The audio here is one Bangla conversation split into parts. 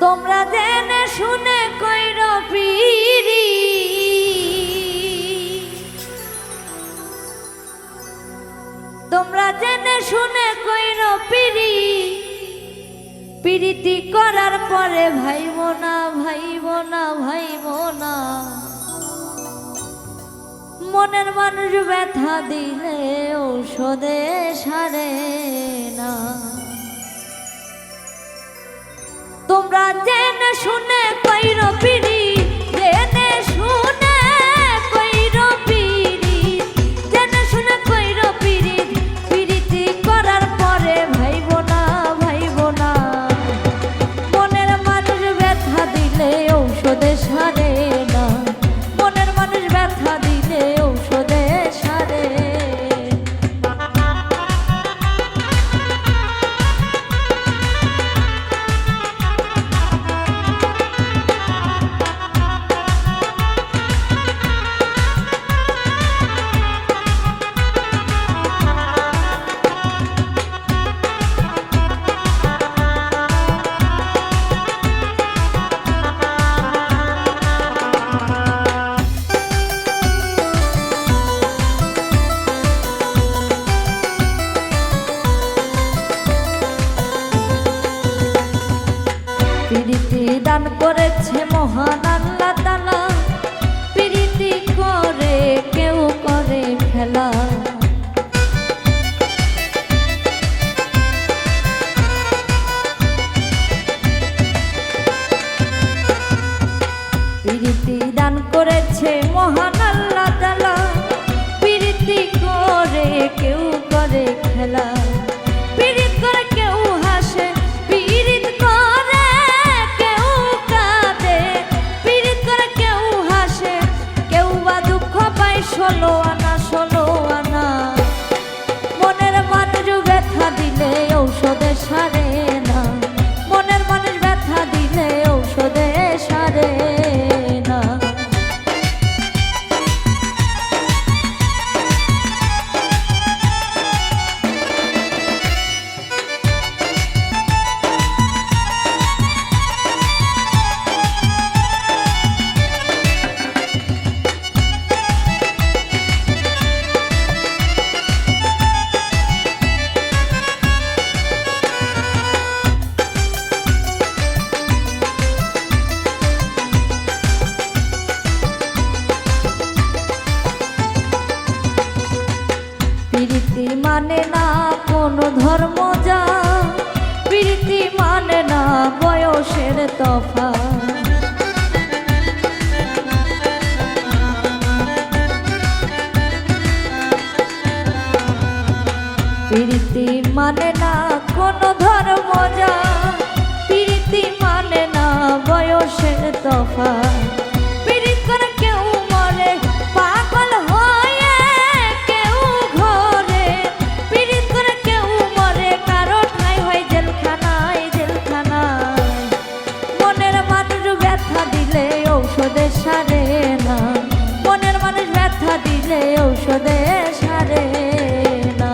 তোমরা জেনে শুনে কইর পিরি, তোমরা জেনে শুনে কইর পিরি, পিরিতি করার পরে ভাইব না ভাইব না ভাইব না। মনের মানুষ ব্যথা দিলে ঔষধে সারে না। তোমরা জেনে শুনে কইর পিরি, জেনে শুনে কইর পিরি, জেনে শুনে কইর পিরি, পিরিতি করার পরে ভাইব না ভাইব না। মনের মানুষ ব্যথা দিলে ঔষধে সারে না, মনের মানুষ ব্যথা দিলে ঔষধে সারে। প্রীতি দান করেছে মহান আল্লাহ তাআলা, প্রীতি করে কেউ করে খেলা। প্রীতি দান করেছে মহান আল্লাহ তাআলা, প্রীতি করে কেউ করে খেলা। প্রীতি করে কেউ হাসে, প্রীতি করে কেউ কাঁদে, প্রীতি করে কেউ হাসে, কেউ বা দুঃখ পায় ষোলো আনা ষোলো আনা। মনের মানুষ ব্যথা দিলে ঔষধে সারে না, মনের মানুষ ব্যথা দিলে ঔষধে সারে না। প্রীতি মানে না কোনো ধর্ম যা, প্রীতি মানে না বয়সের তফাৎ। প্রীতি মানে না কোনো ধর্ম যা, প্রীতি মানে না বয়সের তফাৎ। প্রীতি করে কেউ মরে পাগল হয়ে, কেউ ঘরে প্রীতি করে কেউ মরে, কারো ঠাঁই হয় জেলখানায় জেলখানায়। মনের মানুষ ব্যথা দিলে ঔষধে সারে না, মনের মানুষ ব্যথা দিলে ঔষধে সারে না।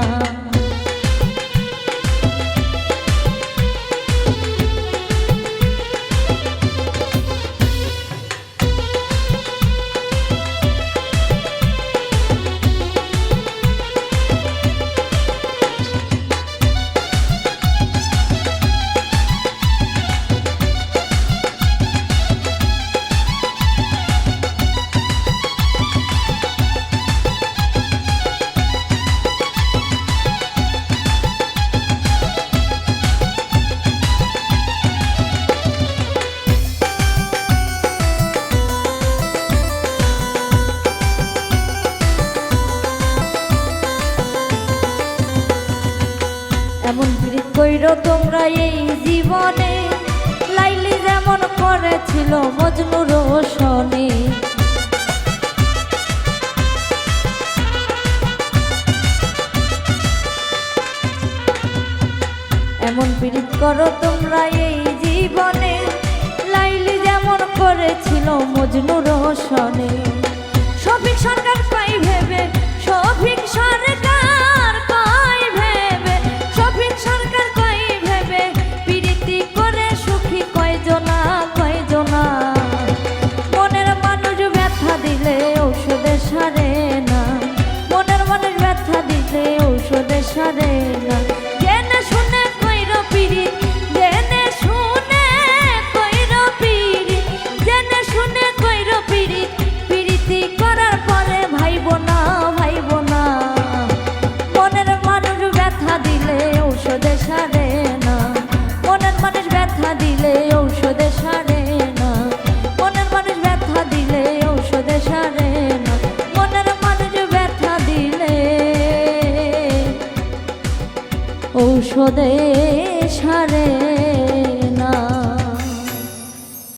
এমন প্রীতি কইরো তোমরা এই জীবনে, লাইলি যেমন করেছিল মজনু রোশনে। এমন প্রীতি করো তোমরা এই জীবনে, লাইলি যেমন করেছিল মজনু রোশনে। শফিক সরকার পাই ভেবে, শফিক সরকার পাই ভেবে, শফিক সরকার পাই ভেবে, প্রীতি করে সুখী কয়জনা। দে